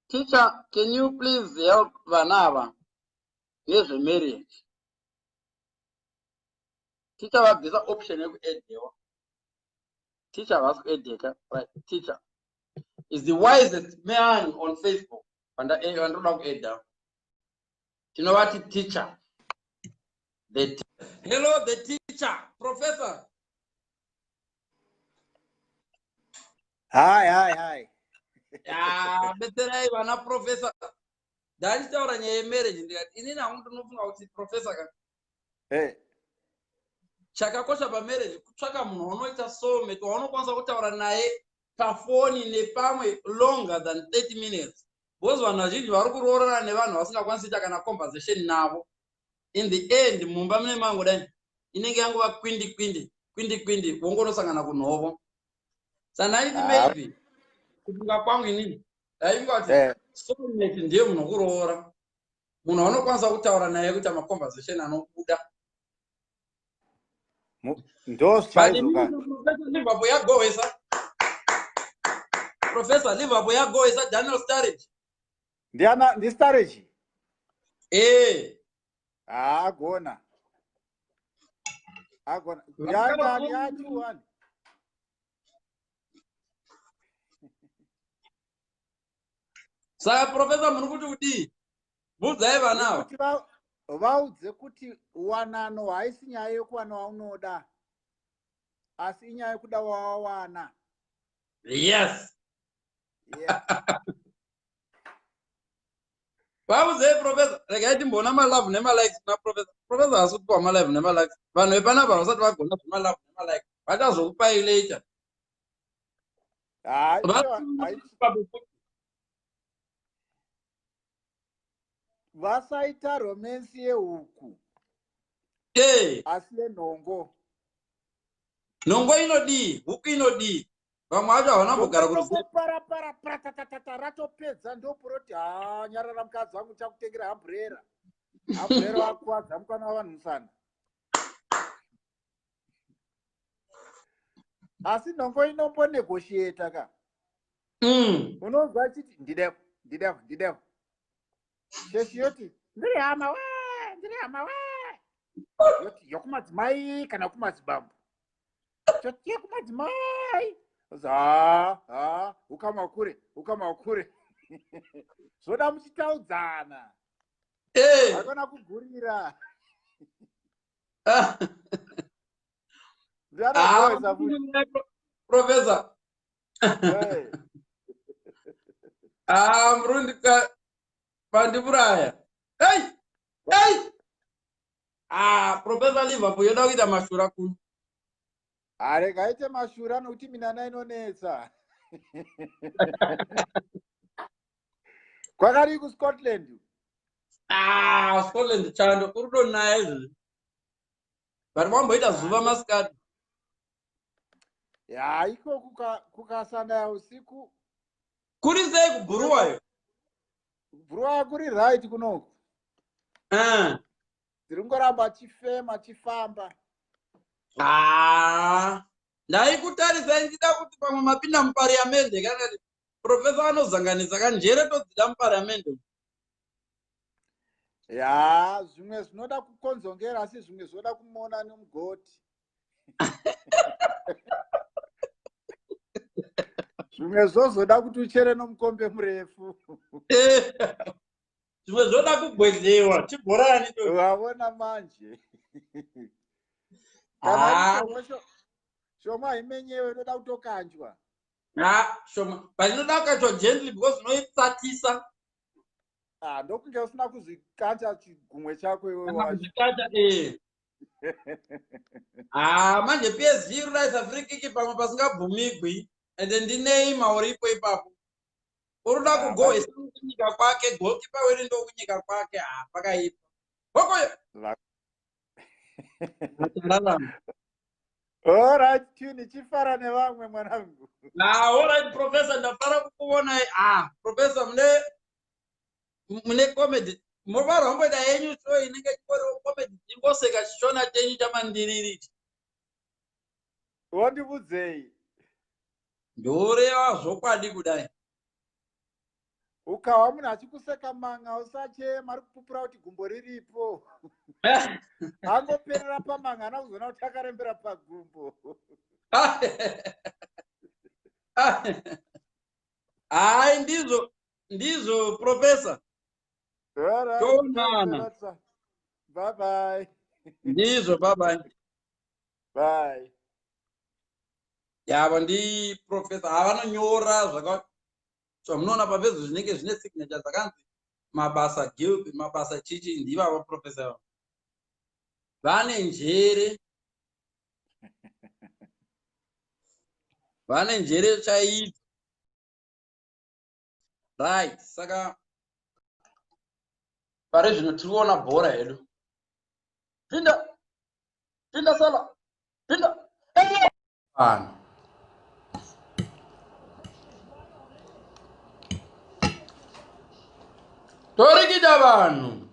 Teacher, can you please help Vanava? Here's a marriage. Teacher, what is the option of Edeo? Teacher was Edeka, right? Teacher is the wisest man on Facebook. And I don't know Edda. You know what, teacher? Hello, the teacher, professor. Hi. Yeah, better I professor. That is our marriage. In I want to know about the professor. Hey. Chakakosha pa marriage kutsvaka munhu unoita soulmate waunokwanisa kutaura naye pafoni nepamwe longer than 30 minutes. Because vanhu vazhinji vari kuroorana nevanhu vasingakwanisi kuita kana conversation navo. In the end mumba mune mangu dai inenge yangova kwindi wongonosangana kunhovo. Sanaiti maybe kufunga kwangu inini ndaingati soulmate ndiye munhu wokuroora, munhu waunokwanisa kutaura naye kuita maconversation anobuda. Liverpool yagoesa Professor Liverpool yagoesa Daniel Sturridge. Ndi Sturridge? Agona. Yanga. Saka Professor muri kuti kudii? Budzai vana vaudze kuti wanano haisi nyaya yekuwana waunoda, asi inyaya yekuda wawana. Yes. Vaudze Professor, regai timbona malove nemalikes na Professor. Professor asikupa malove nemalikes. Vanhu vepanapa vasati vagona zvemalove nemalikes. Vachazokupai later. Vasaita romance yehuku. Asi yenhongo. Nhongo inodii, huku inodii. Vamwe vacho havana kugara kuruziva. Para ratopedza ndoporoti nyarara mukadzi wangu chakutengera umbrella. Umbrella wakuwadza mukana wavanhu musana. Asi nhongo inombonegotiata ka. Unonzwa achiti ndidevo. Sheshi yoti ndiri hama we. Yoti yokumadzimai kana kumadzibambo. Choti yekumadzimai. Ukama kure. Zoda muchitaudzana. Hakuna kugurira. Professor. Mrundika pandipuraya. Hey! Professor Liverpool yoda kuita mashura kuno. Gaite mashura nokuti minana inonetsa. Kwakari kuScotland. Scotland chando kurudonaya izvi. Vari vamboita zuva masikati. Iko kukasanda usiku. Kuri sei kubhuruwayo? Bhuruwa kuri right kunoku. Tiringoramba chifamba. Ndaikutarisai ndida kuti pamwe mapinda muparliamente kana Professor anozanganisa kanjere todzida muparliamente. Zvimwe zvinoda kukonzongera asi zvimwe zvoda kumuona nomugoti. Zvimwe zvozoda kuti uchere nomukombe murefu. Zvimwe zvoda kugwedzewa chibhorani to. Wavona manje. Kana shoma imenyewe inoda kutokanjwa. Shoma. Paninoda kukanjwa gently because unoitsatisa. Ndokunge usina kuzvikanja chigumwe chako iwe wacho. Kuzvikanja manje PSG uraisa free kick pamwe pasingabvumigwi ende ndiNeymar uripo ipapo. Uruda kugoesa kunyika kwake, goalkeeper wedu ndo kunyika kwake, pakaipa. Hokoyo. Alright, tuni chifara nevamwe mwanangu. Alright Professor, ndafara kukuona. Professor mune comedy. Muvara wamboita yenyu show inenge chikoro comedy. Ingoseka chishona chenyu chamandiririti. Wondibudzei. Ndoreva zvokwadi kudai. ukawa munhu achikuseka manga usachema ari kupupura kuti gumbo riripo angoperera pamanga hana kuzoona kuti akarembera pagumbo. Hai, ndizvo profesa. Tonana. Bye bye. Ndizvo, bye bye. Bye. Yava ndi profesa avanonyora zvaka zvamunoona papezvo zvinenge zvine signature dzakanzi mabasa guild, mabasa chichi, ndivava profesa ava. Vane njere. Vane njere chaidzo. Right, saka pare zvino tiriona bhora hedu. Pinda sala. Pinda. Vanhu. Torikida vanhu.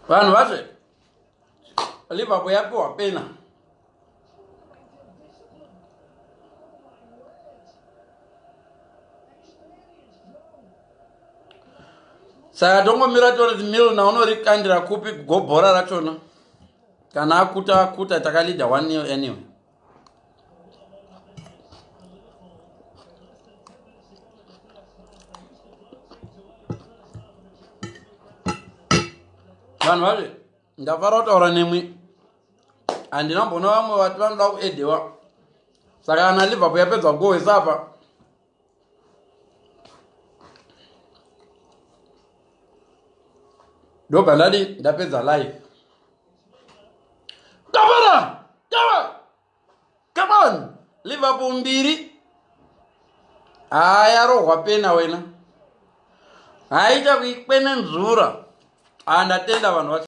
Vanhu vache. Liverpool yapiwa pena. Saka tongomira tori Milner unorikandira kupi gobhora rachona. Kana akuta takalida 1-0 anyway. Vanhu vache ndafara kutaura nemwe. Handina mbona vamwe vati vanoda kuedhewa. Saka ana Liverpool yapedza kugohwesa apa. Ndobva ndapedza live. Come on! Liverpool 2. Haya rohwa pena wena. Haita kuikwenenzura. Ndatenda vanhu vacho.